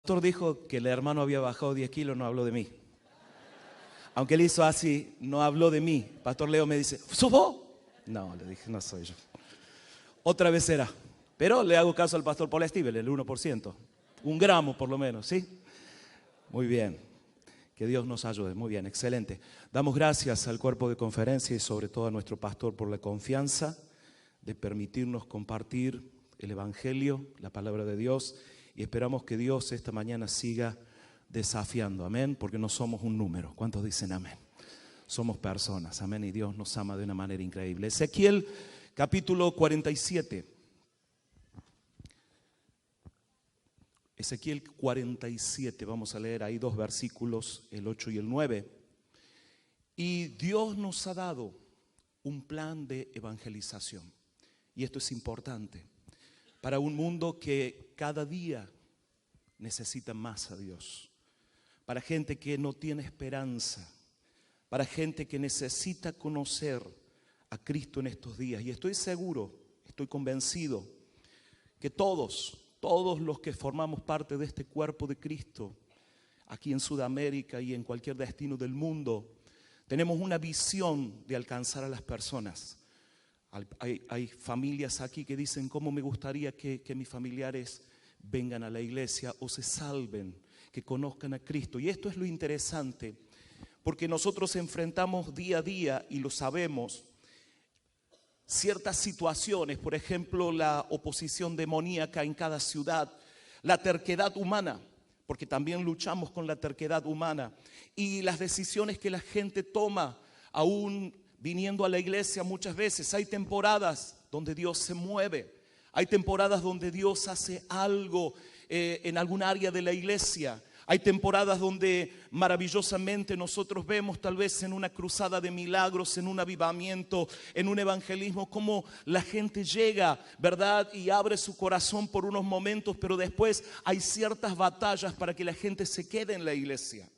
El pastor dijo que el hermano había bajado 10 kilos, no habló de mí. Aunque él hizo así, no habló de mí. Pastor Leo me dice, ¿sos vos? No, le dije, no soy yo. Otra vez será. Pero le hago caso al pastor Paul Stivel, el 1%. 1 gramo por lo menos, ¿sí? Muy bien. Que Dios nos ayude. Muy bien, excelente. Damos gracias al cuerpo de conferencia y sobre todo a nuestro pastor por la confianza de permitirnos compartir el Evangelio, la palabra de Dios. Y esperamos que Dios esta mañana siga desafiando, amén, porque no somos un número. ¿Cuántos dicen amén? Somos personas, amén, y Dios nos ama de una manera increíble. Ezequiel capítulo 47. Ezequiel 47, vamos a leer ahí 2 versículos, el 8 y el 9. Y Dios nos ha dado un plan de evangelización. Y esto es importante para un mundo que cada día necesita más a Dios. Para gente que no tiene esperanza, para gente que necesita conocer a Cristo en estos días. Y estoy seguro, estoy convencido que todos los que formamos parte de este cuerpo de Cristo, aquí en Sudamérica y en cualquier destino del mundo, tenemos una visión de alcanzar a las personas. Hay familias aquí que dicen, ¿cómo me gustaría que mis familiares vengan a la iglesia o se salven, que conozcan a Cristo? Y esto es lo interesante, porque nosotros enfrentamos día a día, y lo sabemos, ciertas situaciones, por ejemplo, la oposición demoníaca en cada ciudad, la terquedad humana, porque también luchamos con la terquedad humana, y las decisiones que la gente toma, aún viniendo a la iglesia muchas veces. Hay temporadas donde Dios se mueve, hay temporadas donde Dios hace algo en algún área de la iglesia. Hay temporadas donde maravillosamente nosotros vemos, tal vez en una cruzada de milagros, en un avivamiento, en un evangelismo, cómo la gente llega, ¿verdad? Y abre su corazón por unos momentos, pero después hay ciertas batallas para que la gente se quede en la iglesia.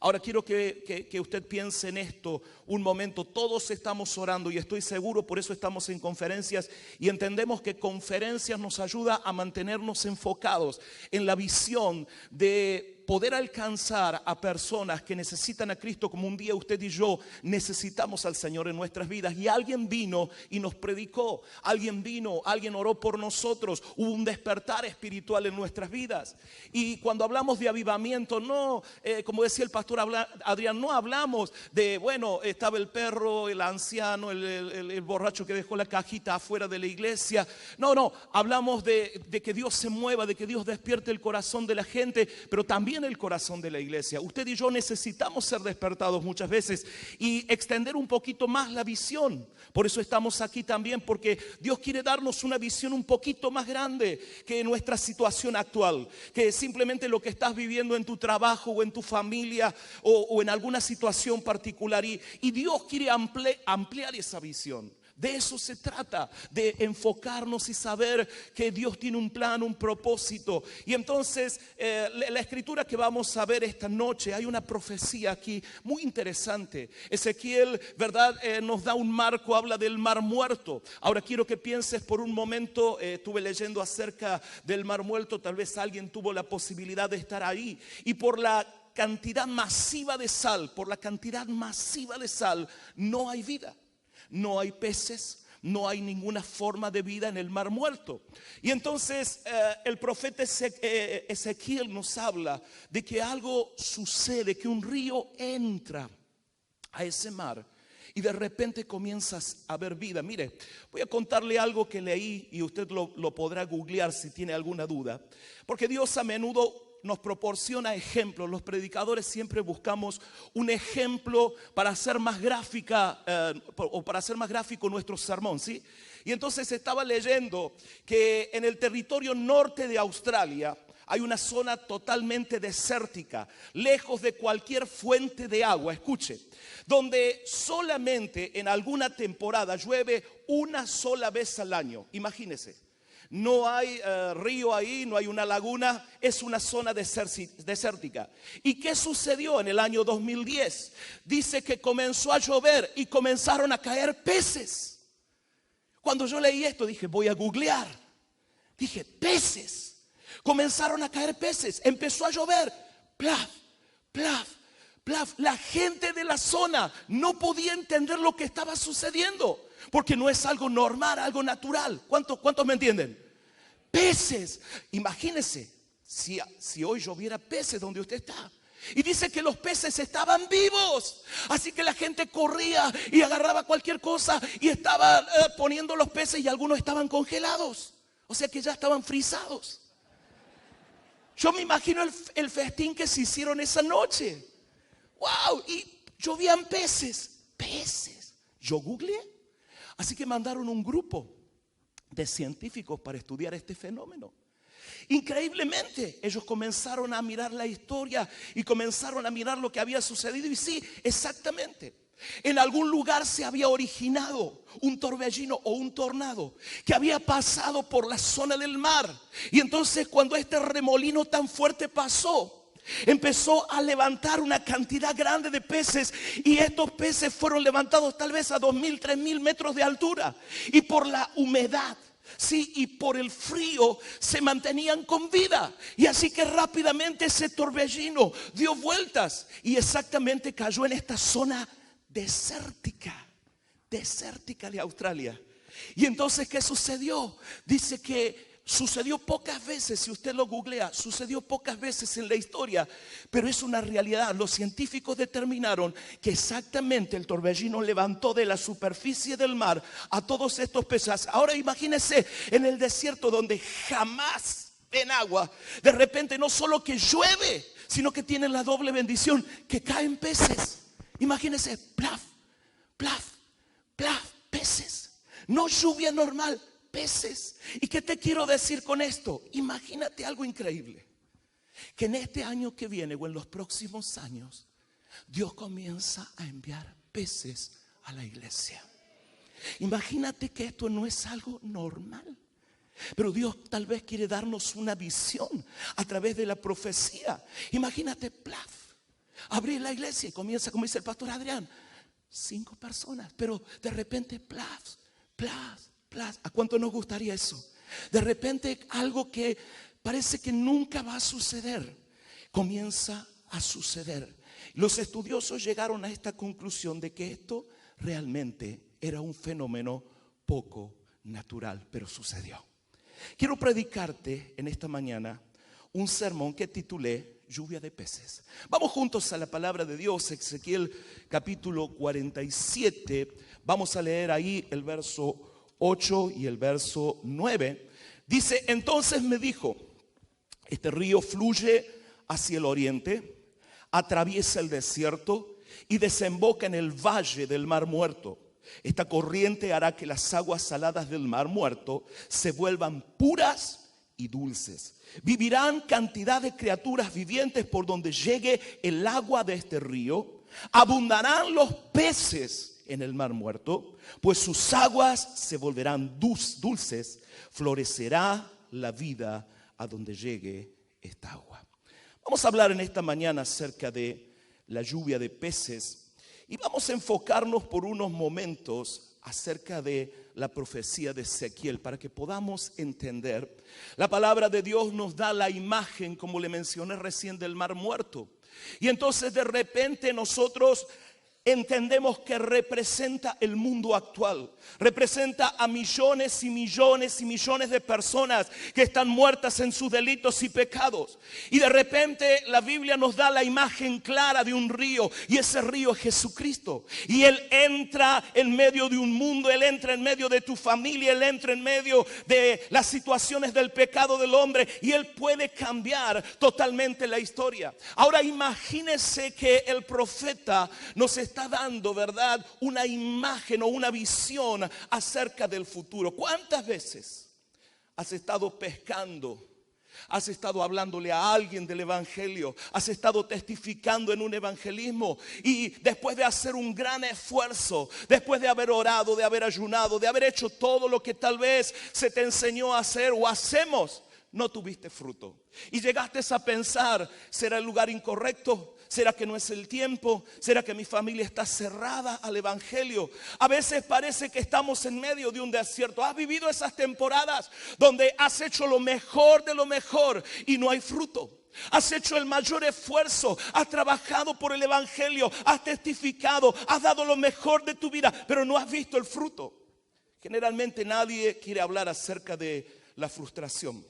Ahora quiero que usted piense en esto un momento. Todos estamos orando y estoy seguro, por eso estamos en conferencias, y entendemos que conferencias nos ayuda a mantenernos enfocados en la visión de poder alcanzar a personas que necesitan a Cristo, como un día usted y yo necesitamos al Señor en nuestras vidas. Y alguien vino y nos predicó, alguien vino, alguien oró por nosotros, hubo un despertar espiritual en nuestras vidas. Y cuando hablamos de avivamiento, no, como decía el pastor Adrián, no hablamos de, bueno, estaba el perro, el anciano, el borracho que dejó la cajita afuera de la iglesia. No, hablamos de que Dios se mueva, de que Dios despierte el corazón de la gente, pero también el corazón de la iglesia. Usted y yo necesitamos ser despertados muchas veces y extender un poquito más la visión. Por eso estamos aquí también, porque Dios quiere darnos una visión un poquito más grande que nuestra situación actual, que simplemente lo que estás viviendo en tu trabajo o en tu familia o en alguna situación particular, y Dios quiere ampliar esa visión. De eso se trata, de enfocarnos y saber que Dios tiene un plan, un propósito. Y entonces la escritura que vamos a ver esta noche, hay una profecía aquí muy interesante. Ezequiel, ¿verdad? Nos da un marco, habla del Mar Muerto. Ahora quiero que pienses por un momento, estuve leyendo acerca del Mar Muerto, tal vez alguien tuvo la posibilidad de estar ahí, y por la cantidad masiva de sal, no hay vida. No hay peces, no hay ninguna forma de vida en el Mar Muerto. Y entonces el profeta Ezequiel nos habla de que algo sucede, que un río entra a ese mar y de repente comienzas a ver vida. Mire, voy a contarle algo que leí y usted lo podrá googlear si tiene alguna duda, porque Dios a menudo nos proporciona ejemplos. Los predicadores siempre buscamos un ejemplo para hacer más gráfica o para hacer más gráfico nuestro sermón, ¿sí? Y entonces estaba leyendo que en el territorio norte de Australia hay una zona totalmente desértica, lejos de cualquier fuente de agua. Escuche, donde solamente en alguna temporada llueve una sola vez al año. Imagínese. No hay río ahí, no hay una laguna, es una zona desértica. ¿Y qué sucedió en el año 2010? Dice que comenzó a llover y comenzaron a caer peces. Cuando yo leí esto dije, voy a googlear. Dije, peces. Comenzaron a caer peces, empezó a llover, plaf, plaf, plaf. La gente de la zona no podía entender lo que estaba sucediendo, porque no es algo normal, algo natural. ¿Cuántos me entienden? Peces. Imagínense si hoy lloviera peces donde usted está. Y dice que los peces estaban vivos. Así que la gente corría y agarraba cualquier cosa y estaba poniendo los peces, y algunos estaban congelados. O sea que ya estaban frisados. Yo me imagino el festín que se hicieron esa noche. ¡Wow! Y llovían peces. Peces. Yo googleé. Así que mandaron un grupo de científicos para estudiar este fenómeno. Increíblemente, ellos comenzaron a mirar la historia y comenzaron a mirar lo que había sucedido. Y sí, exactamente, en algún lugar se había originado un torbellino o un tornado que había pasado por la zona del mar. Y entonces, cuando este remolino tan fuerte pasó, empezó a levantar una cantidad grande de peces, y estos peces fueron levantados tal vez a 2.000, 3.000 metros de altura, y por la humedad, sí, y por el frío se mantenían con vida. Y así que rápidamente ese torbellino dio vueltas y exactamente cayó en esta zona desértica de Australia. Y entonces, ¿qué sucedió? Dice que sucedió pocas veces. Si usted lo googlea, sucedió pocas veces en la historia, pero es una realidad. Los científicos determinaron que exactamente el torbellino levantó de la superficie del mar a todos estos peces. Ahora imagínense en el desierto donde jamás ven agua. De repente no solo que llueve, sino que tienen la doble bendición que caen peces. Imagínense, plaf, plaf, plaf, peces. No lluvia normal, peces. ¿Y qué te quiero decir con esto? Imagínate algo increíble, que en este año que viene o en los próximos años, Dios comienza a enviar peces a la iglesia. Imagínate que esto no es algo normal, pero Dios tal vez quiere darnos una visión a través de la profecía. Imagínate, plaf, abrir la iglesia y comienza, como dice el pastor Adrián, 5 personas, pero de repente, plaf, plaf, plaf. ¿A cuánto nos gustaría eso? De repente algo que parece que nunca va a suceder, comienza a suceder. Los estudiosos llegaron a esta conclusión de que esto realmente era un fenómeno poco natural, pero sucedió. Quiero predicarte en esta mañana un sermón que titulé Lluvia de peces. Vamos juntos a la palabra de Dios, Ezequiel capítulo 47. Vamos a leer ahí el verso 8 y el verso 9. Dice: entonces me dijo, este río fluye hacia el oriente, atraviesa el desierto y desemboca en el valle del Mar Muerto. Esta corriente hará que las aguas saladas del Mar Muerto se vuelvan puras y dulces. Vivirán cantidad de criaturas vivientes por donde llegue el agua de este río. Abundarán los peces en el Mar Muerto, pues sus aguas se volverán dulces. Florecerá la vida a donde llegue esta agua. Vamos a hablar en esta mañana acerca de la lluvia de peces, y vamos a enfocarnos por unos momentos acerca de la profecía de Ezequiel, para que podamos entender. La palabra de Dios nos da la imagen, como le mencioné recién, del Mar Muerto. Y entonces de repente nosotros entendemos que representa el mundo actual, representa a millones y millones y millones de personas que están muertas en sus delitos y pecados. Y de repente la Biblia nos da la imagen clara de un río, y ese río es Jesucristo. Y Él entra en medio de un mundo, Él entra en medio de tu familia, Él entra en medio de las situaciones del pecado del hombre, y Él puede cambiar totalmente la historia. Ahora imagínese que el profeta nos está dando, ¿verdad?, una imagen o una visión acerca del futuro. ¿Cuántas veces has estado pescando? Has estado hablándole a alguien del evangelio, has estado testificando en un evangelismo, y después de hacer un gran esfuerzo, después de haber orado, de haber ayunado, de haber hecho todo lo que tal vez se te enseñó a hacer o hacemos, no tuviste fruto. Y llegaste a pensar, ¿será el lugar incorrecto? ¿Será que no es el tiempo? ¿Será que mi familia está cerrada al evangelio? A veces parece que estamos en medio de un desierto. ¿Has vivido esas temporadas donde has hecho lo mejor de lo mejor y no hay fruto? Has hecho el mayor esfuerzo, has trabajado por el evangelio, has testificado, has dado lo mejor de tu vida, pero no has visto el fruto. Generalmente nadie quiere hablar acerca de la frustración,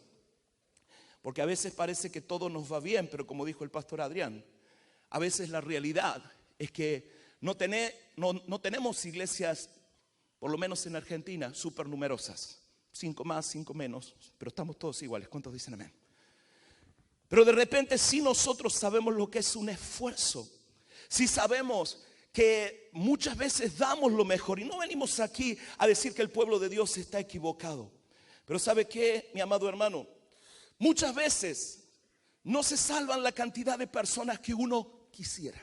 porque a veces parece que todo nos va bien, pero como dijo el pastor Adrián, a veces la realidad es que no tenemos iglesias, por lo menos en Argentina, súper numerosas. 5 más, 5 menos, pero estamos todos iguales. ¿Cuántos dicen amén? Pero de repente sí nosotros sabemos lo que es un esfuerzo. Sí sabemos que muchas veces damos lo mejor. Y no venimos aquí a decir que el pueblo de Dios está equivocado. Pero ¿sabe qué, mi amado hermano? Muchas veces no se salvan la cantidad de personas que uno quisiera.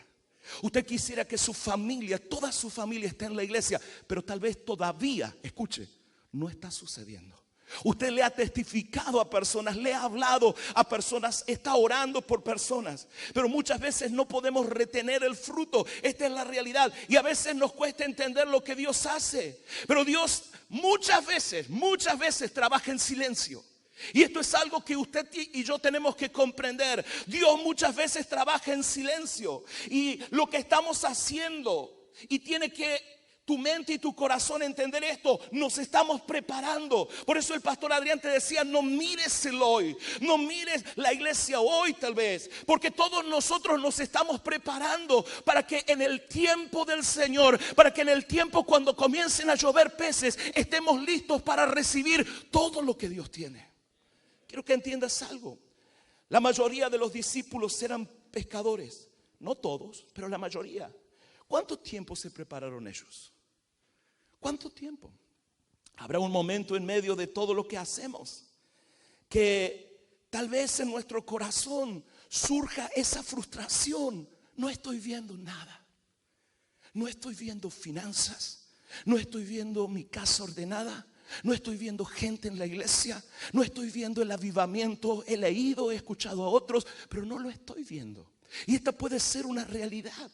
Usted quisiera que su familia, toda su familia esté en la iglesia, pero tal vez todavía, escuche, no está sucediendo. Usted le ha testificado a personas, le ha hablado a personas, está orando por personas, pero muchas veces no podemos retener el fruto. Esta es la realidad y a veces nos cuesta entender lo que Dios hace. Pero Dios muchas veces trabaja en silencio. Y esto es algo que usted y yo tenemos que comprender. Dios muchas veces trabaja en silencio. Y lo que estamos haciendo, y tiene que tu mente y tu corazón entender esto, nos estamos preparando. Por eso el pastor Adrián te decía, no mires el hoy, no mires la iglesia hoy tal vez, porque todos nosotros nos estamos preparando para que en el tiempo del Señor, para que en el tiempo cuando comiencen a llover peces, estemos listos para recibir todo lo que Dios tiene. Quiero que entiendas algo. La mayoría de los discípulos eran pescadores, no todos, pero la mayoría. ¿Cuánto tiempo se prepararon ellos? ¿Cuánto tiempo? Habrá un momento en medio de todo lo que hacemos que tal vez en nuestro corazón surja esa frustración. No estoy viendo nada. No estoy viendo finanzas. No estoy viendo mi casa ordenada. No estoy viendo gente en la iglesia. No estoy viendo el avivamiento. He leído, he escuchado a otros, pero no lo estoy viendo. Y esta puede ser una realidad.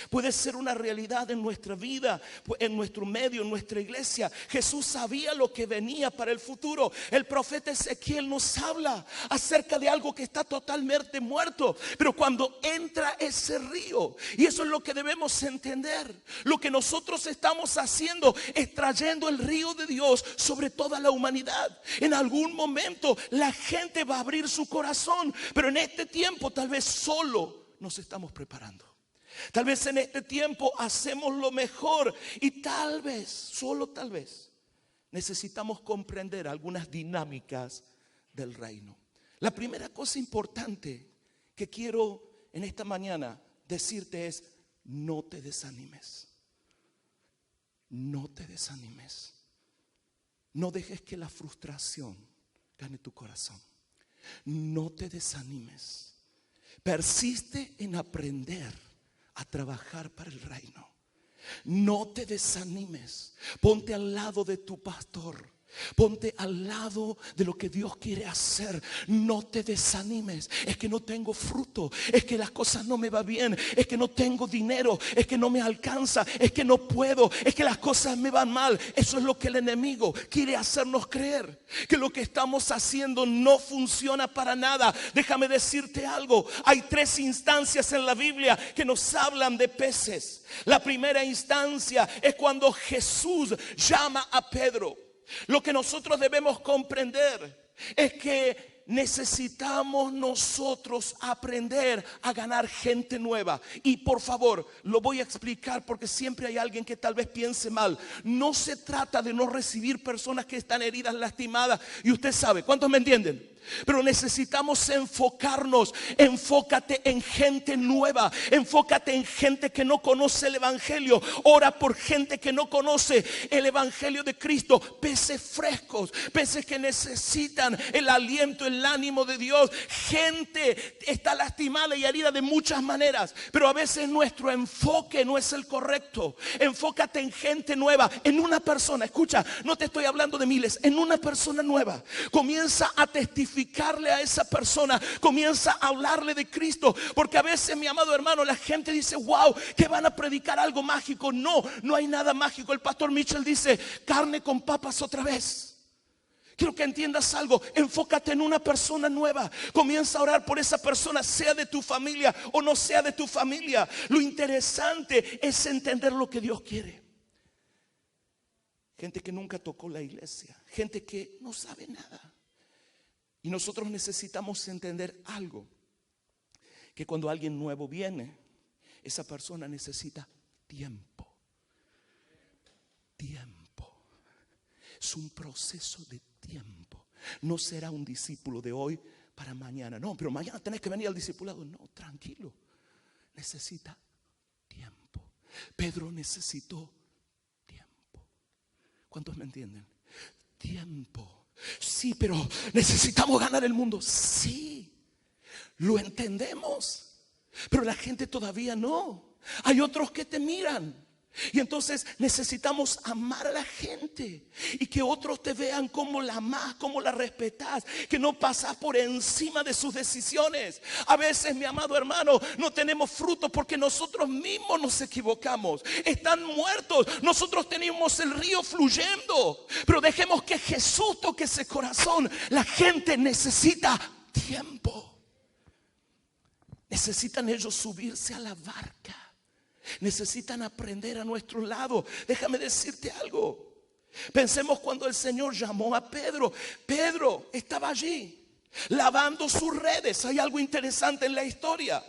Puede ser una realidad en nuestra vida, en nuestro medio, en nuestra iglesia. Jesús sabía lo que venía para el futuro. El profeta Ezequiel nos habla acerca de algo que está totalmente muerto, pero cuando entra ese río, y eso es lo que debemos entender, lo que nosotros estamos haciendo es trayendo el río de Dios sobre toda la humanidad. En algún momento la gente va a abrir su corazón, pero en este tiempo tal vez solo nos estamos preparando. Tal vez en este tiempo hacemos lo mejor y tal vez, solo tal vez, necesitamos comprender algunas dinámicas del reino. La primera cosa importante que quiero en esta mañana decirte es: no te desanimes. No te desanimes. No dejes que la frustración gane tu corazón. No te desanimes. Persiste en aprender a trabajar para el reino. No te desanimes. Ponte al lado de tu pastor. Ponte al lado de lo que Dios quiere hacer. No te desanimes. Es que no tengo fruto. Es que las cosas no me van bien. Es que no tengo dinero. Es que no me alcanza. Es que no puedo. Es que las cosas me van mal. Eso es lo que el enemigo quiere hacernos creer. Que lo que estamos haciendo no funciona para nada. Déjame decirte algo. Hay 3 instancias en la Biblia que nos hablan de peces. La primera instancia es cuando Jesús llama a Pedro. Lo que nosotros debemos comprender es que necesitamos nosotros aprender a ganar gente nueva. Y por favor, lo voy a explicar porque siempre hay alguien que tal vez piense mal. No se trata de no recibir personas que están heridas, lastimadas. Y usted sabe, ¿cuántos me entienden? Pero necesitamos enfocarnos. Enfócate en gente nueva. Enfócate en gente que no conoce el evangelio. Ora por gente que no conoce el evangelio de Cristo. Peces frescos, peces que necesitan el aliento, el ánimo de Dios. Gente está lastimada y herida de muchas maneras, pero a veces nuestro enfoque no es el correcto. Enfócate en gente nueva, en una persona. Escucha, no te estoy hablando de miles, en una persona nueva. Comienza a testificar testificarle a esa persona, comienza a hablarle de Cristo. Porque a veces, mi amado hermano, la gente dice: wow, que van a predicar algo mágico. No, no hay nada mágico. El pastor Mitchell dice: carne con papas otra vez. Quiero que entiendas algo. Enfócate en una persona nueva. Comienza a orar por esa persona, sea de tu familia o no sea de tu familia. Lo interesante es entender lo que Dios quiere. Gente que nunca tocó la iglesia, gente que no sabe nada. Y nosotros necesitamos entender algo: que cuando alguien nuevo viene, esa persona necesita tiempo. Tiempo. Es un proceso de tiempo. No será un discípulo de hoy para mañana. No, pero mañana tenés que venir al discipulado. No, tranquilo. Necesita tiempo. Pedro necesitó tiempo. ¿Cuántos me entienden? Tiempo. Sí, pero necesitamos ganar el mundo. Sí, lo entendemos, pero la gente todavía no. Hay otros que te miran. Y entonces necesitamos amar a la gente y que otros te vean como la amás, como la respetas, que no pasas por encima de sus decisiones. A veces, mi amado hermano, no tenemos fruto porque nosotros mismos nos equivocamos. Están muertos. Nosotros tenemos el río fluyendo, pero dejemos que Jesús toque ese corazón. La gente necesita tiempo. Necesitan ellos subirse a la barca. Necesitan aprender a nuestro lado. Déjame decirte algo. Pensemos cuando el Señor llamó a Pedro. Pedro estaba allí lavando sus redes. Hay algo interesante en la historia.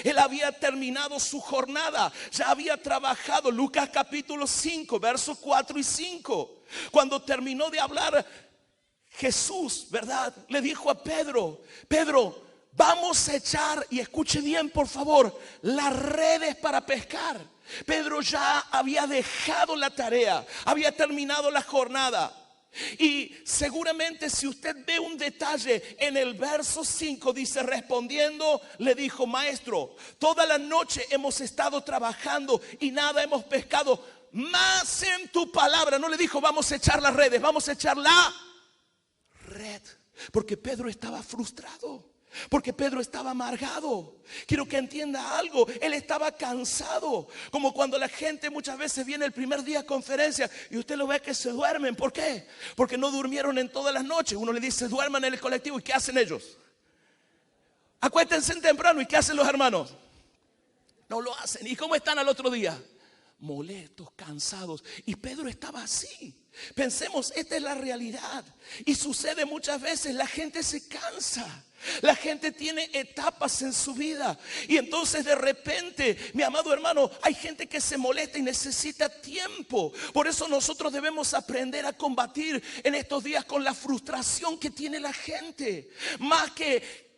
Él había terminado su jornada, ya había trabajado. Lucas capítulo 5, versos 4 y 5. Cuando terminó de hablar, Jesús, ¿verdad?, le dijo a Pedro: Pedro, vamos a echar, y escuche bien por favor, las redes para pescar. Pedro ya había dejado la tarea, había terminado la jornada. Y seguramente si usted ve un detalle en el verso 5, dice: respondiendo le dijo: maestro, toda la noche hemos estado trabajando y nada hemos pescado, más en tu palabra. No le dijo: vamos a echar las redes, vamos a echar la red. Porque Pedro estaba frustrado, porque Pedro estaba amargado. Quiero que entienda algo. Él estaba cansado. Como cuando la gente muchas veces viene el primer día a conferencia y usted lo ve que se duermen. ¿Por qué? Porque no durmieron en todas las noches. Uno le dice: duerman en el colectivo. ¿Y qué hacen ellos? Acuéstense temprano. ¿Y qué hacen los hermanos? No lo hacen. ¿Y cómo están al otro día? Molestos, cansados. Y Pedro estaba así. Pensemos, esta es la realidad. Y sucede muchas veces. La gente se cansa. La gente tiene etapas en su vida. Y entonces de repente, mi amado hermano, hay gente que se molesta y necesita tiempo. Por eso nosotros debemos aprender a combatir en estos días con la frustración que tiene la gente. Más que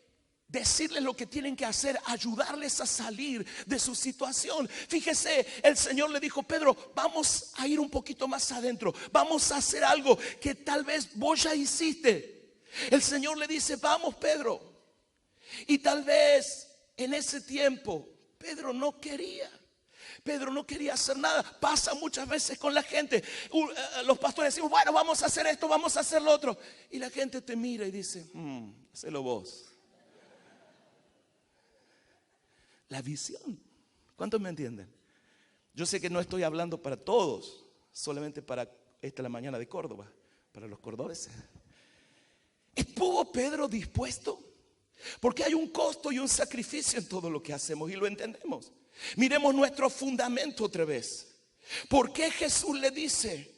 decirles lo que tienen que hacer, ayudarles a salir de su situación. Fíjese, el Señor le dijo: Pedro, vamos a ir un poquito más adentro. Vamos a hacer algo que tal vez vos ya hiciste. El Señor le dice: vamos, Pedro. Y tal vez en ese tiempo Pedro no quería. Pedro no quería hacer nada. Pasa muchas veces con la gente. Los pastores decimos: bueno, vamos a hacer esto, vamos a hacer lo otro. Y la gente te mira y dice: hacelo vos. La visión. ¿Cuántos me entienden? Yo sé que no estoy hablando para todos, solamente para esta la mañana de Córdoba, para los cordobeses. ¿Estuvo Pedro dispuesto? Porque hay un costo y un sacrificio en todo lo que hacemos, y lo entendemos. Miremos nuestro fundamento otra vez. ¿Por qué Jesús le dice: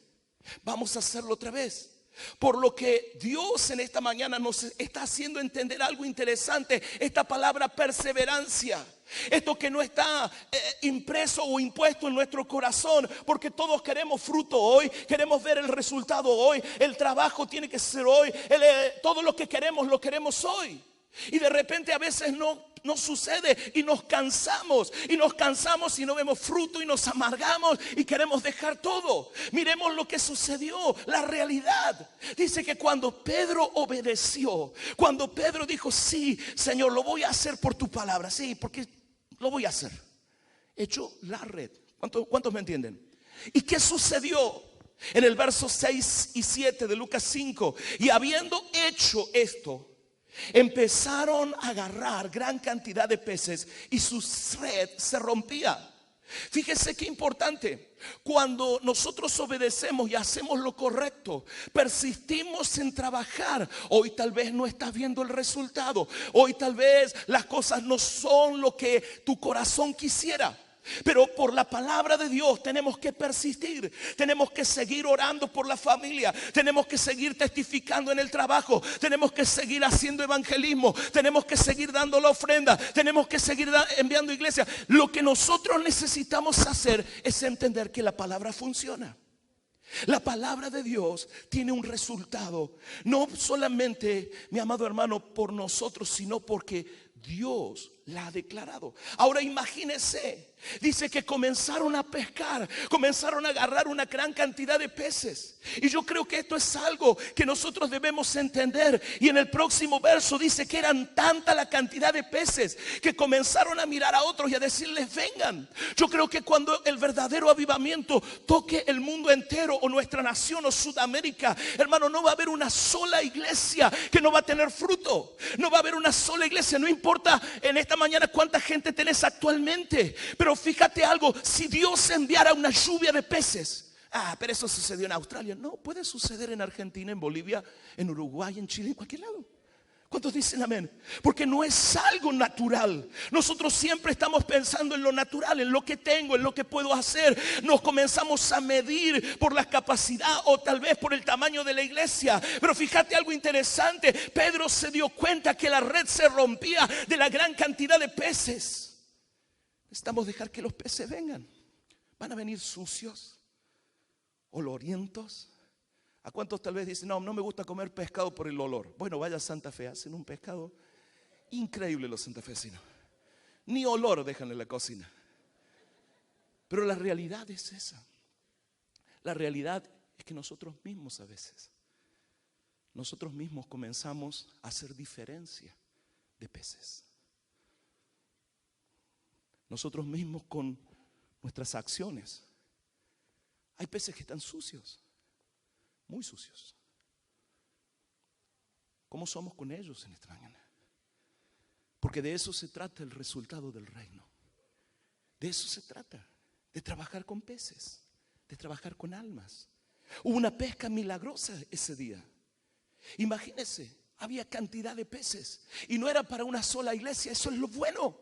vamos a hacerlo otra vez? Por lo que Dios en esta mañana nos está haciendo entender algo interesante. Esta palabra perseverancia, esto que no está impreso o impuesto en nuestro corazón, porque todos queremos fruto hoy, queremos ver el resultado hoy, el trabajo tiene que ser hoy, todo lo que queremos lo queremos hoy. Y de repente a veces no sucede y nos cansamos y no vemos fruto y nos amargamos y queremos dejar todo. Miremos lo que sucedió, la realidad. Dice que cuando Pedro obedeció, cuando Pedro dijo: sí, Señor, lo voy a hacer por tu palabra, sí, porque lo voy a hacer, echó la red. ¿Cuántos me entienden? ¿Y qué sucedió? En el verso 6 y 7 de Lucas 5: y habiendo hecho esto, empezaron a agarrar gran cantidad de peces y su red se rompía. Fíjese qué importante. Cuando nosotros obedecemos y hacemos lo correcto, persistimos en trabajar. Hoy tal vez no estás viendo el resultado. Hoy tal vez las cosas no son lo que tu corazón quisiera. Pero por la palabra de Dios tenemos que persistir. Tenemos que seguir orando por la familia. Tenemos que seguir testificando en el trabajo. Tenemos que seguir haciendo evangelismo. Tenemos que seguir dando la ofrenda. Tenemos que seguir enviando iglesia. Lo que nosotros necesitamos hacer es entender que la palabra funciona. La palabra de Dios tiene un resultado. No solamente, mi amado hermano, por nosotros, sino porque Dios la ha declarado. Ahora imagínese, dice que comenzaron a pescar, comenzaron a agarrar una gran cantidad de peces. Y yo creo que esto es algo que nosotros debemos entender. Y en el próximo verso dice que eran tanta la cantidad de peces que comenzaron a mirar a otros y a decirles: vengan. Yo creo que cuando el verdadero avivamiento toque el mundo entero, o nuestra nación, o Sudamérica, hermano, no va a haber una sola iglesia que no va a tener fruto. No va a haber una sola iglesia. No importa en esta mañana cuánta gente tenés actualmente, pero fíjate algo: si Dios enviara una lluvia de peces, pero eso sucedió en Australia. No, puede suceder en Argentina, en Bolivia, en Uruguay, en Chile, en cualquier lado. ¿Cuántos dicen amén? Porque no es algo natural. Nosotros siempre estamos pensando en lo natural, en lo que tengo, en lo que puedo hacer. Nos comenzamos a medir por la capacidad o tal vez por el tamaño de la iglesia. Pero fíjate algo interesante: Pedro se dio cuenta que la red se rompía de la gran cantidad de peces. Necesitamos dejar que los peces vengan. Van a venir sucios, olorientos. ¿A cuántos tal vez dicen: no me gusta comer pescado por el olor? Bueno, vaya a Santa Fe, hacen un pescado increíble los santafesinos. Ni olor dejan en la cocina. Pero la realidad es esa. La realidad es que nosotros mismos a veces, nosotros mismos comenzamos a hacer diferencia de peces. Nosotros mismos con nuestras acciones. Hay peces que están sucios. Muy sucios. ¿Cómo somos con ellos en esta mañana? Porque de eso se trata el resultado del reino. De eso se trata. De trabajar con peces. De trabajar con almas. Hubo una pesca milagrosa ese día. Imagínense, había cantidad de peces. Y no era para una sola iglesia. Eso es lo bueno.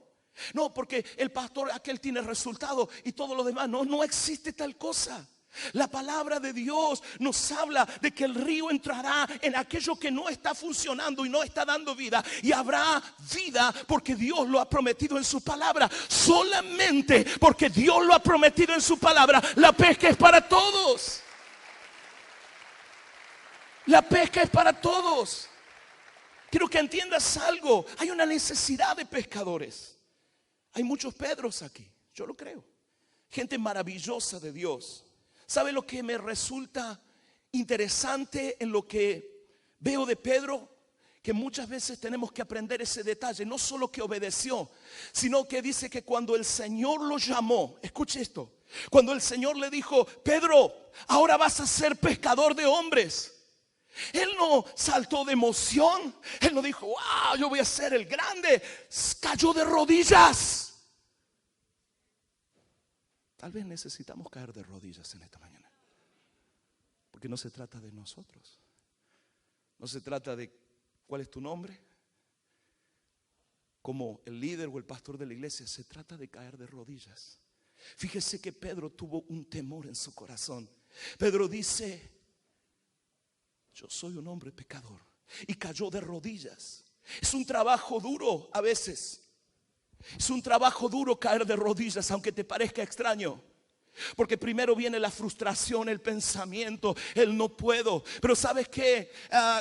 No, porque el pastor aquel tiene resultado y todo lo demás. No existe tal cosa. La palabra de Dios nos habla de que el río entrará en aquello que no está funcionando y no está dando vida, y habrá vida porque Dios lo ha prometido en su palabra. Solamente porque Dios lo ha prometido en su palabra, la pesca es para todos. La pesca es para todos. Quiero que entiendas algo: hay una necesidad de pescadores. Hay muchos Pedros aquí, yo lo creo. Gente maravillosa de Dios. ¿Sabe lo que me resulta interesante en lo que veo de Pedro? Que muchas veces tenemos que aprender ese detalle. No solo que obedeció, sino que dice que cuando el Señor lo llamó, escuche esto, cuando el Señor le dijo: Pedro, ahora vas a ser pescador de hombres, él no saltó de emoción. Él no dijo: wow, yo voy a ser el grande. Cayó de rodillas. Tal vez necesitamos caer de rodillas en esta mañana. Porque no se trata de nosotros. No se trata de cuál es tu nombre como el líder o el pastor de la iglesia. Se trata de caer de rodillas. Fíjese que Pedro tuvo un temor en su corazón. Pedro dice: yo soy un hombre pecador. Y cayó de rodillas. Es un trabajo duro a veces. Es un trabajo duro caer de rodillas, aunque te parezca extraño. Porque primero viene la frustración, el pensamiento, el no puedo. Pero ¿sabes qué?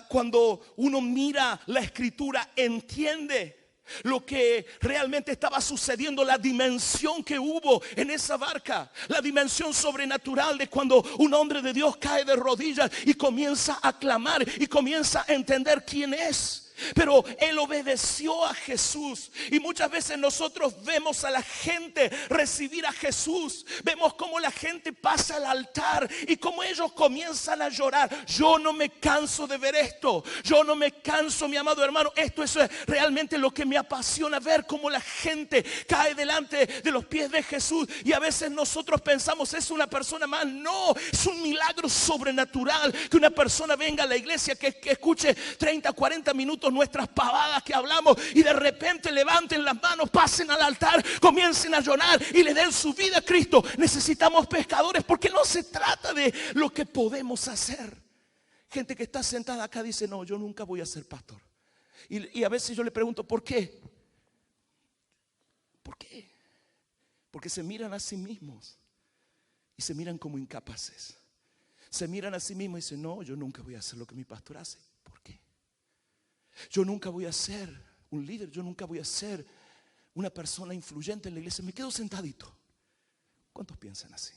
Cuando uno mira la escritura, entiende lo que realmente estaba sucediendo, la dimensión que hubo en esa barca, la dimensión sobrenatural de cuando un hombre de Dios cae de rodillas y comienza a clamar y comienza a entender quién es. Pero él obedeció a Jesús. Y muchas veces nosotros vemos a la gente recibir a Jesús. Vemos cómo la gente pasa al altar y cómo ellos comienzan a llorar. Yo no me canso de ver esto. Yo no me canso, mi amado hermano. Esto es realmente lo que me apasiona, ver cómo la gente cae delante de los pies de Jesús. Y a veces nosotros pensamos, es una persona más. No, es un milagro sobrenatural que una persona venga a la iglesia, que escuche 30, 40 minutos nuestras pavadas que hablamos y de repente levanten las manos, pasen al altar, comiencen a llorar y le den su vida a Cristo. Necesitamos pescadores, porque no se trata de lo que podemos hacer. Gente que está sentada acá dice, no, yo nunca voy a ser pastor. Y a veces yo le pregunto, ¿por qué? ¿Por qué? Porque se miran a sí mismos y se miran como incapaces. Se miran a sí mismos y dicen, no, yo nunca voy a hacer lo que mi pastor hace. ¿Por qué? Yo nunca voy a ser un líder, yo nunca voy a ser una persona influyente en la iglesia. Me quedo sentadito. ¿Cuántos piensan así?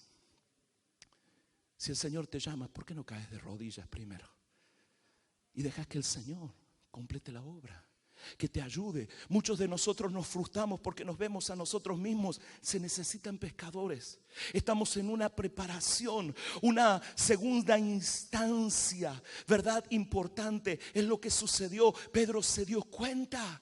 Si el Señor te llama, ¿por qué no caes de rodillas primero? Y dejas que el Señor complete la obra, que te ayude. Muchos de nosotros nos frustramos porque nos vemos a nosotros mismos. Se necesitan pescadores. Estamos en una preparación, una segunda instancia, ¿verdad? Importante. Es lo que sucedió. Pedro se dio cuenta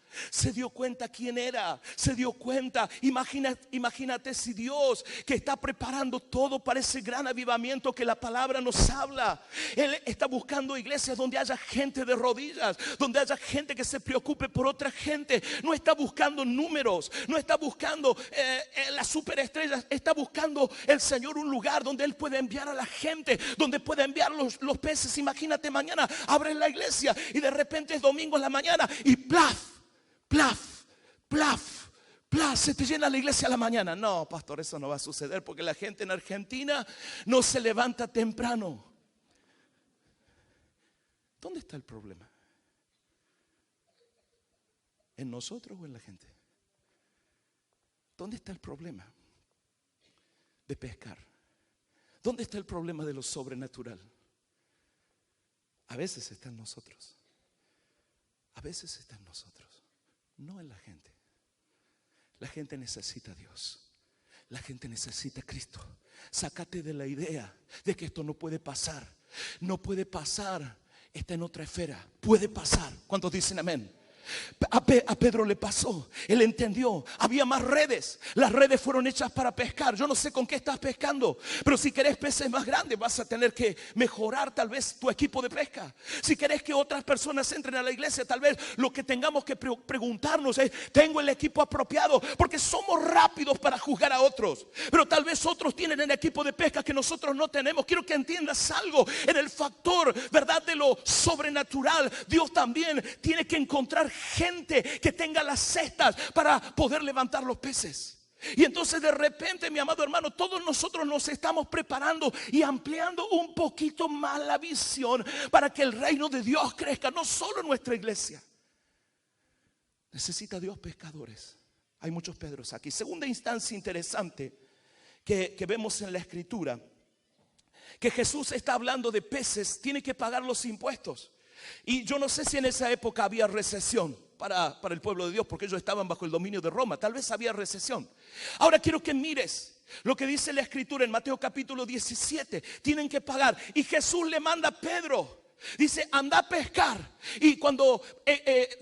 quién era, se dio cuenta. Imagínate si Dios, que está preparando todo para ese gran avivamiento que la palabra nos habla, Él está buscando iglesias donde haya gente de rodillas, donde haya gente que se preocupe por otra gente. No está buscando números, no está buscando las superestrellas. Está buscando el Señor un lugar donde Él puede enviar a la gente, donde puede enviar los peces. Imagínate, mañana abres la iglesia y de repente es domingo en la mañana y plaf, se te llena la iglesia a la mañana. No, pastor, eso no va a suceder, porque la gente en Argentina no se levanta temprano. ¿Dónde está el problema? ¿En nosotros o en la gente? ¿Dónde está el problema de pescar? ¿Dónde está el problema de lo sobrenatural? A veces está en nosotros. A veces está en nosotros, no en la gente. La gente necesita a Dios. La gente necesita a Cristo. Sácate de la idea de que esto no puede pasar. No puede pasar. Está en otra esfera. Puede pasar. ¿Cuántos dicen amén? A Pedro le pasó, él entendió, había más redes, las redes fueron hechas para pescar. Yo no sé con qué estás pescando, pero si querés peces más grandes vas a tener que mejorar tal vez tu equipo de pesca. Si querés que otras personas entren a la iglesia, tal vez lo que tengamos que preguntarnos es, ¿tengo el equipo apropiado? Porque somos rápidos para juzgar a otros, pero tal vez otros tienen el equipo de pesca que nosotros no tenemos. Quiero que entiendas algo en el factor, ¿verdad?, de lo sobrenatural. Dios también tiene que encontrar gente que tenga las cestas para poder levantar los peces. Y entonces de repente, mi amado hermano, todos nosotros nos estamos preparando y ampliando un poquito más la visión para que el reino de Dios crezca, no solo en nuestra iglesia. Necesita Dios pescadores. Hay muchos Pedros aquí. Segunda instancia interesante que vemos en la escritura, que Jesús está hablando de peces, tiene que pagar los impuestos. Y yo no sé si en esa época había recesión para el pueblo de Dios, porque ellos estaban bajo el dominio de Roma. Tal vez había recesión. Ahora quiero que mires lo que dice la escritura en Mateo capítulo 17. Tienen que pagar. Y Jesús le manda a Pedro, dice, anda a pescar. Y cuando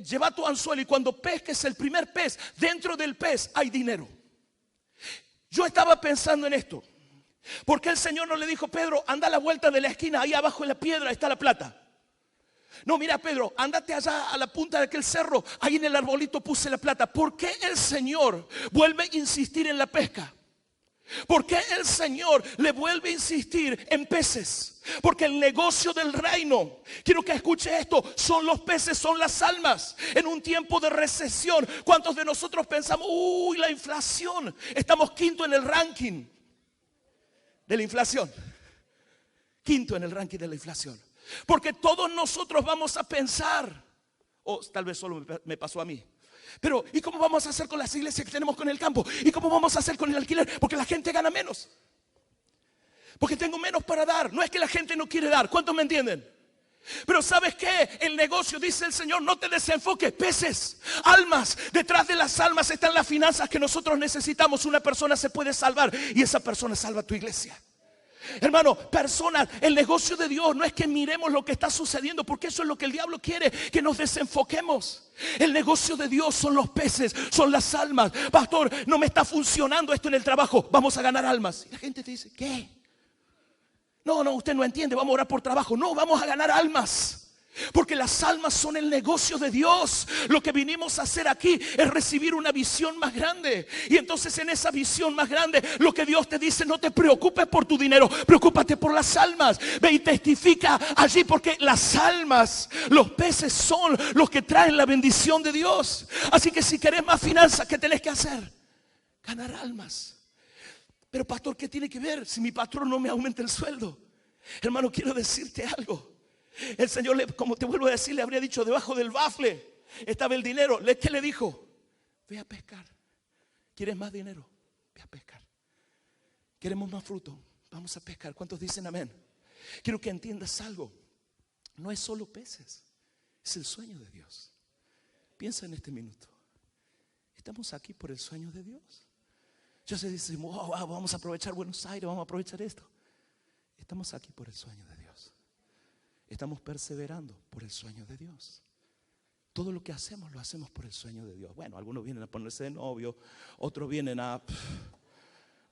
lleva tu anzuelo, y cuando pesques el primer pez, dentro del pez hay dinero. Yo estaba pensando en esto. ¿Por qué el Señor no le dijo, Pedro, anda a la vuelta de la esquina, ahí abajo en la piedra está la plata? No, mira, Pedro, ándate allá a la punta de aquel cerro, ahí en el arbolito puse la plata. ¿Por qué el Señor vuelve a insistir en la pesca? ¿Por qué el Señor le vuelve a insistir en peces? Porque el negocio del reino, quiero que escuche esto, son los peces, son las almas. En un tiempo de recesión, ¿cuántos de nosotros pensamos, uy, la inflación? Estamos quinto en el ranking de la inflación. Quinto en el ranking de la inflación. Porque todos nosotros vamos a pensar, o tal vez solo me pasó a mí, pero ¿y cómo vamos a hacer con las iglesias que tenemos con el campo? ¿Y cómo vamos a hacer con el alquiler? Porque la gente gana menos, porque tengo menos para dar. No es que la gente no quiere dar, ¿cuántos me entienden? Pero ¿sabes qué? El negocio, dice el Señor, no te desenfoques. Peces, almas. Detrás de las almas están las finanzas que nosotros necesitamos. Una persona se puede salvar y esa persona salva tu iglesia. Hermano, personas, el negocio de Dios no es que miremos lo que está sucediendo, porque eso es lo que el diablo quiere, que nos desenfoquemos. El negocio de Dios son los peces, son las almas. Pastor, no me está funcionando esto en el trabajo, vamos a ganar almas. Y la gente te dice, ¿qué? No, usted no entiende, vamos a orar por trabajo. No, vamos a ganar almas. Porque las almas son el negocio de Dios. Lo que vinimos a hacer aquí es recibir una visión más grande. Y entonces en esa visión más grande, lo que Dios te dice, no te preocupes por tu dinero, preocúpate por las almas. Ve y testifica allí, porque las almas, los peces son los que traen la bendición de Dios. Así que si querés más finanzas, ¿qué tenés que hacer? Ganar almas. Pero pastor, ¿qué tiene que ver si mi patrón no me aumenta el sueldo? Hermano, quiero decirte algo. El Señor, como te vuelvo a decir, le habría dicho, debajo del bafle estaba el dinero. ¿Qué le dijo? Ve a pescar. ¿Quieres más dinero? Ve a pescar. ¿Queremos más fruto? Vamos a pescar. ¿Cuántos dicen amén? Quiero que entiendas algo. No es solo peces, es el sueño de Dios. Piensa en este minuto. ¿Estamos aquí por el sueño de Dios? Yo se dice, wow, vamos a aprovechar Buenos Aires, vamos a aprovechar esto. Estamos aquí por el sueño de Dios. Estamos perseverando por el sueño de Dios. Todo lo que hacemos, lo hacemos por el sueño de Dios. Bueno, algunos vienen a ponerse de novio, otros vienen a...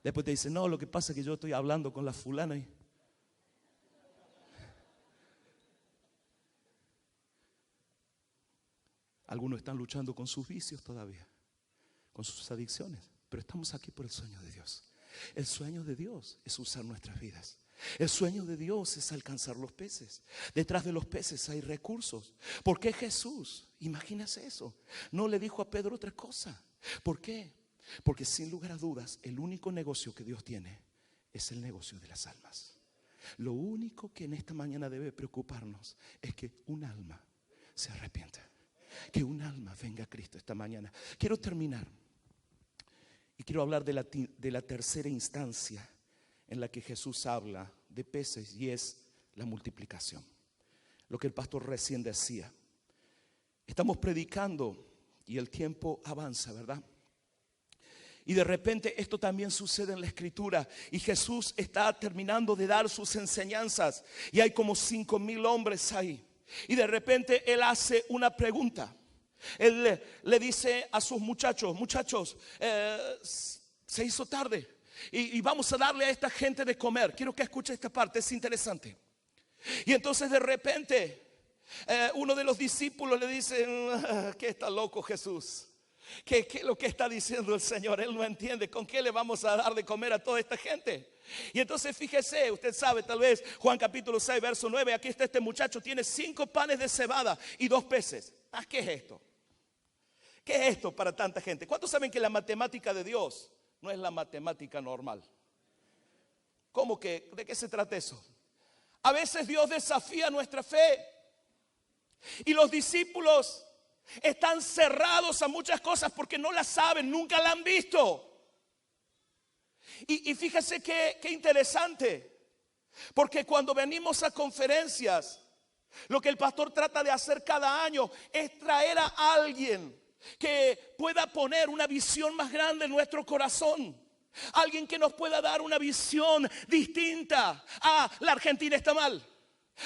Después te dicen, no, lo que pasa es que yo estoy hablando con la fulana y... Algunos están luchando con sus vicios todavía, con sus adicciones. Pero estamos aquí por el sueño de Dios. El sueño de Dios es usar nuestras vidas. El sueño de Dios es alcanzar los peces. Detrás de los peces hay recursos. ¿Por qué Jesús? Imagínate eso. No le dijo a Pedro otra cosa. ¿Por qué? Porque sin lugar a dudas, el único negocio que Dios tiene es el negocio de las almas. Lo único que en esta mañana debe preocuparnos es que un alma se arrepienta. Que un alma venga a Cristo esta mañana. Quiero terminar y quiero hablar de la tercera instancia en la que Jesús habla de peces, y es la multiplicación. Lo que el pastor recién decía. Estamos predicando y el tiempo avanza, ¿verdad? Y de repente esto también sucede en la Escritura. Y Jesús está terminando de dar sus enseñanzas y hay como 5,000 hombres ahí. Y de repente Él hace una pregunta. Él le dice a sus muchachos, se hizo tarde. Y vamos a darle a esta gente de comer. Quiero que escuche esta parte, es interesante. Y entonces de repente uno de los discípulos le dice, ¿qué está loco Jesús? ¿Qué es lo que está diciendo el Señor? Él no entiende. ¿Con qué le vamos a dar de comer a toda esta gente? Y entonces fíjese, usted sabe tal vez Juan capítulo 6 verso 9. Aquí está este muchacho, tiene 5 panes de cebada y 2 peces. ¿Qué es esto? ¿Qué es esto para tanta gente? ¿Cuántos saben que la matemática de Dios no es la matemática normal? ¿Cómo que? ¿De qué se trata eso? A veces Dios desafía nuestra fe. Y los discípulos están cerrados a muchas cosas porque no las saben, nunca la han visto. Y fíjese qué interesante. Porque cuando venimos a conferencias, lo que el pastor trata de hacer cada año es traer a alguien que pueda poner una visión más grande en nuestro corazón. Alguien que nos pueda dar una visión distinta. La Argentina está mal.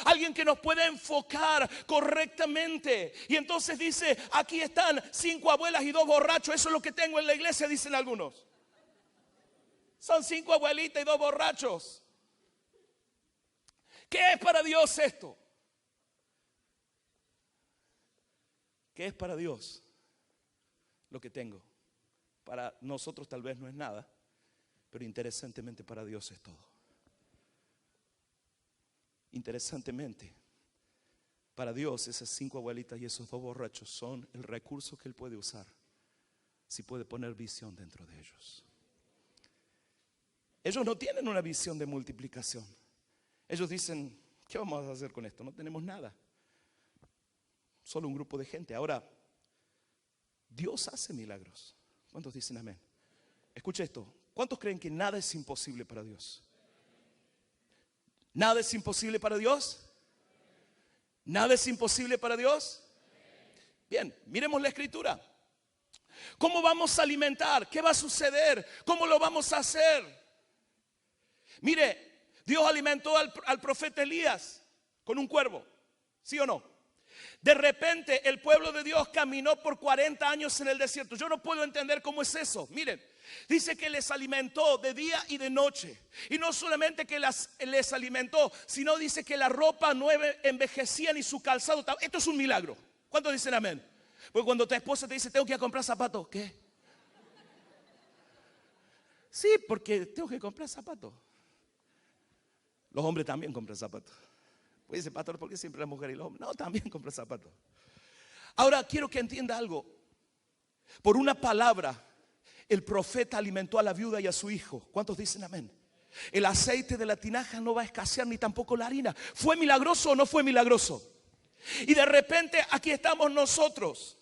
Alguien que nos pueda enfocar correctamente. Y entonces dice, aquí están 5 abuelas y 2 borrachos. Eso es lo que tengo en la iglesia, dicen algunos. Son 5 abuelitas y 2 borrachos. ¿Qué es para Dios esto? ¿Qué es para Dios lo que tengo? Para nosotros tal vez no es nada, pero interesantemente para Dios es todo. Interesantemente, para Dios esas 5 abuelitas y esos 2 borrachos son el recurso que Él puede usar si puede poner visión dentro de ellos. Ellos no tienen una visión de multiplicación. Ellos dicen, ¿qué vamos a hacer con esto? No tenemos nada. Solo un grupo de gente. Ahora, Dios hace milagros. ¿Cuántos dicen amén? Escucha esto. ¿Cuántos creen que nada es imposible para Dios? ¿Nada es imposible para Dios? ¿Nada es imposible para Dios? Bien, miremos la escritura. ¿Cómo vamos a alimentar? ¿Qué va a suceder? ¿Cómo lo vamos a hacer? Mire, Dios alimentó al profeta Elías con un cuervo, ¿sí o no? De repente el pueblo de Dios caminó por 40 años en el desierto. Yo no puedo entender cómo es eso. Miren, dice que les alimentó de día y de noche. Y no solamente que les alimentó, sino dice que la ropa no envejecía ni su calzado. Esto es un milagro. ¿Cuántos dicen amén? Porque cuando tu esposa te dice, tengo que ir a comprar zapatos, ¿qué? Sí, porque tengo que comprar zapatos. Los hombres también compran zapatos. Pues dice, pastor, ¿por qué siempre la mujer y los hombres? No, también compran zapatos. Ahora quiero que entienda algo. Por una palabra, el profeta alimentó a la viuda y a su hijo. ¿Cuántos dicen amén? El aceite de la tinaja no va a escasear ni tampoco la harina. ¿Fue milagroso o no fue milagroso? Y de repente aquí estamos nosotros.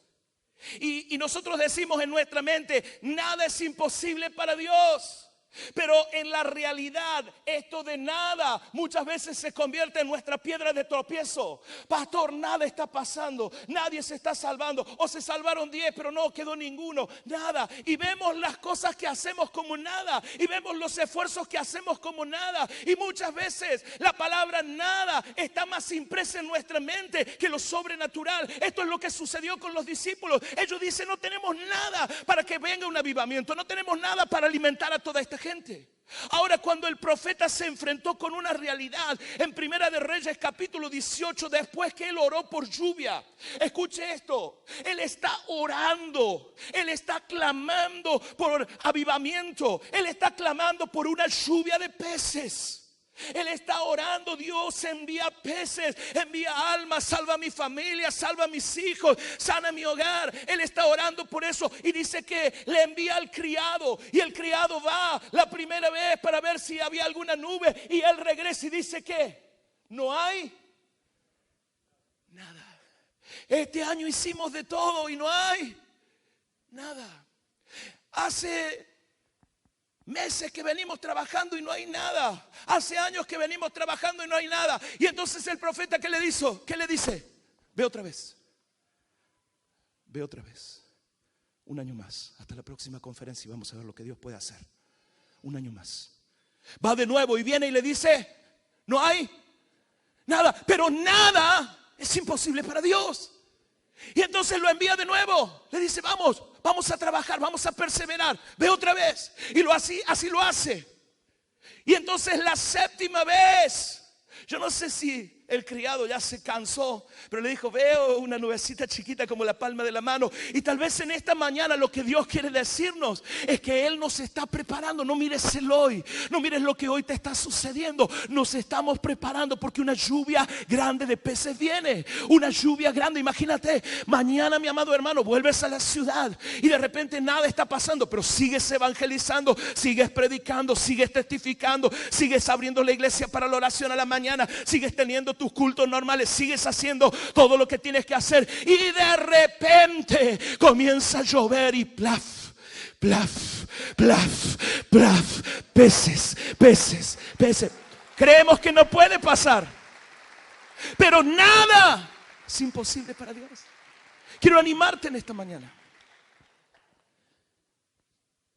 Y nosotros decimos en nuestra mente, nada es imposible para Dios. Pero en la realidad esto de nada muchas veces se convierte en nuestra piedra de tropiezo. Pastor, nada está pasando, nadie se está salvando. O se salvaron 10 pero no quedó ninguno, nada. Y vemos las cosas que hacemos como nada. Y vemos los esfuerzos que hacemos como nada. Y muchas veces la palabra nada está más impresa en nuestra mente que lo sobrenatural. Esto es lo que sucedió con los discípulos. Ellos dicen, no tenemos nada para que venga un avivamiento, no tenemos nada para alimentar a toda esta gente. Ahora, cuando el profeta se enfrentó con una realidad en Primera de Reyes capítulo 18, después que él oró por lluvia, escuche esto, él está orando, él está clamando por avivamiento, él está clamando por una lluvia de peces. Él está orando, Dios envía peces, envía almas, salva a mi familia, salva a mis hijos, sana mi hogar. Él está orando por eso y dice que le envía al criado. Y el criado va la primera vez para ver si había alguna nube. Y él regresa y dice que no hay nada. Este año hicimos de todo y no hay nada. Hace meses que venimos trabajando y no hay nada. Hace años que venimos trabajando y no hay nada. Y entonces el profeta, ¿qué le hizo? ¿Qué le dice? Ve otra vez. Ve otra vez. Un año más. Hasta la próxima conferencia y vamos a ver lo que Dios puede hacer. Un año más. Va de nuevo y viene y le dice, no hay nada. Pero nada es imposible para Dios. Y entonces lo envía de nuevo. Le dice, vamos a trabajar, vamos a perseverar. Ve otra vez. Y así lo hace. Y entonces la séptima vez, yo no sé si el criado ya se cansó, pero le dijo, veo una nubecita chiquita como la palma de la mano. Y tal vez en esta mañana lo que Dios quiere decirnos es que Él nos está preparando. No mires el hoy, no mires lo que hoy te está sucediendo. Nos estamos preparando porque una lluvia grande de peces viene. Una lluvia grande, imagínate, mañana, mi amado hermano, vuelves a la ciudad y de repente nada está pasando, pero sigues evangelizando, sigues predicando, sigues testificando, sigues abriendo la iglesia para la oración a la mañana, sigues teniendo tus cultos normales, sigues haciendo todo lo que tienes que hacer y de repente comienza a llover y plaf, plaf, plaf, plaf, peces. Creemos que no puede pasar, pero nada es imposible para Dios. Quiero animarte en esta mañana.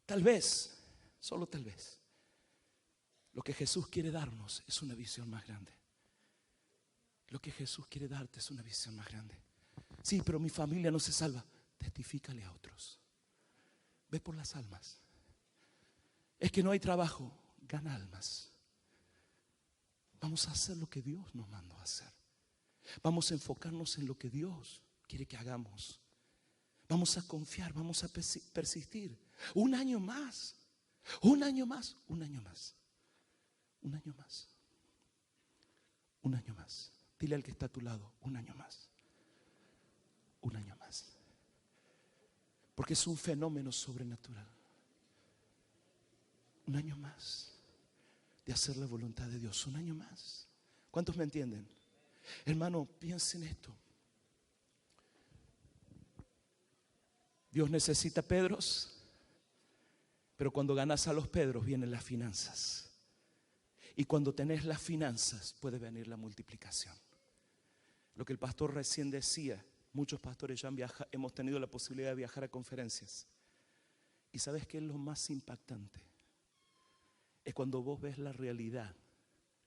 Tal vez, solo tal vez, lo que Jesús quiere darnos es una visión más grande. Lo que Jesús quiere darte es una visión más grande. Sí, pero mi familia no se salva. Testifícale a otros. Ve por las almas. Es que no hay trabajo. Gana almas. Vamos a hacer lo que Dios nos mandó a hacer. Vamos a enfocarnos en lo que Dios quiere que hagamos. Vamos a confiar, vamos a persistir. Un año más. Un año más. Un año más. Un año más. Un año más. Dile al que está a tu lado, un año más. Un año más. Porque es un fenómeno sobrenatural. Un año más de hacer la voluntad de Dios. Un año más. ¿Cuántos me entienden? Hermano, piensa en esto. Dios necesita Pedros, pero cuando ganas a los Pedros vienen las finanzas. Y cuando tenés las finanzas puede venir la multiplicación. Lo que el pastor recién decía, muchos pastores ya hemos tenido la posibilidad de viajar a conferencias. ¿Y sabes qué es lo más impactante? Es cuando vos ves la realidad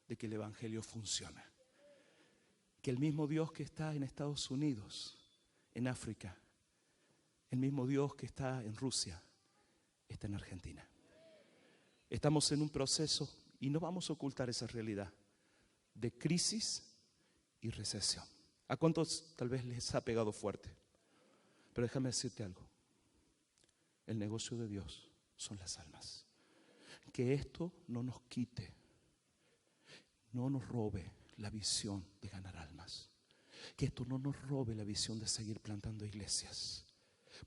de que el evangelio funciona. Que el mismo Dios que está en Estados Unidos, en África, el mismo Dios que está en Rusia, está en Argentina. Estamos en un proceso, y no vamos a ocultar esa realidad, de crisis y recesión. ¿A cuántos tal vez les ha pegado fuerte? Pero déjame decirte algo. El negocio de Dios son las almas. Que esto no nos quite, no nos robe la visión de ganar almas. Que esto no nos robe la visión de seguir plantando iglesias.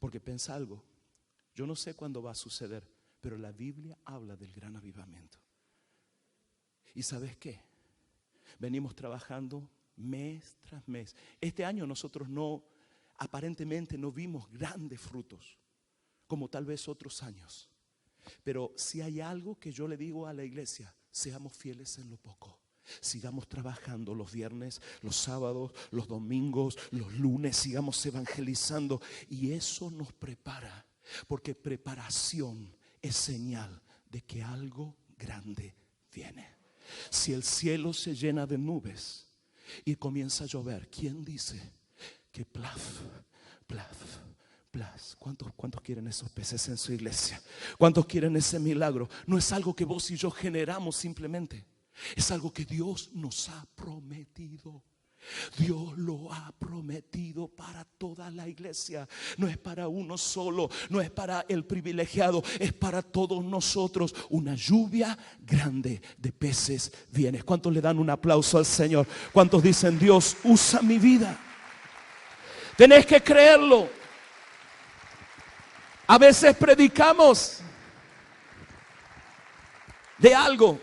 Porque piensa algo, yo no sé cuándo va a suceder, pero la Biblia habla del gran avivamiento. ¿Y sabes qué? Venimos trabajando mes tras mes. Este año nosotros aparentemente no vimos grandes frutos, como tal vez otros años. Pero si hay algo que yo le digo a la iglesia, seamos fieles en lo poco. Sigamos trabajando los viernes, los sábados, los domingos, los lunes, sigamos evangelizando. Y eso nos prepara, porque preparación es señal de que algo grande viene. Si el cielo se llena de nubes y comienza a llover, ¿quién dice que plaf, plaf, plaf? ¿Cuántos quieren esos peces en su iglesia? ¿Cuántos quieren ese milagro? No es algo que vos y yo generamos simplemente. Es algo que Dios nos ha prometido. Dios lo ha prometido para toda la iglesia. No es para uno solo, no es para el privilegiado, es para todos nosotros. Una lluvia grande de peces viene. ¿Cuántos le dan un aplauso al Señor? ¿Cuántos dicen: Dios, usa mi vida? Tenés que creerlo. A veces predicamos de algo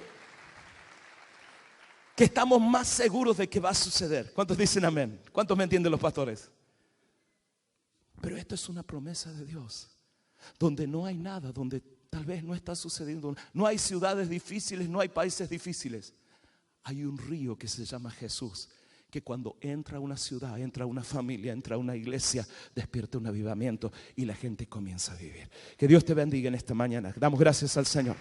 que estamos más seguros de que va a suceder. ¿Cuántos dicen amén? ¿Cuántos me entienden los pastores? Pero esto es una promesa de Dios, donde no hay nada, donde tal vez no está sucediendo. No hay ciudades difíciles, no hay países difíciles. Hay un río que se llama Jesús, que cuando entra a una ciudad, entra a una familia, entra a una iglesia, despierta un avivamiento y la gente comienza a vivir. Que Dios te bendiga en esta mañana. Damos gracias al Señor.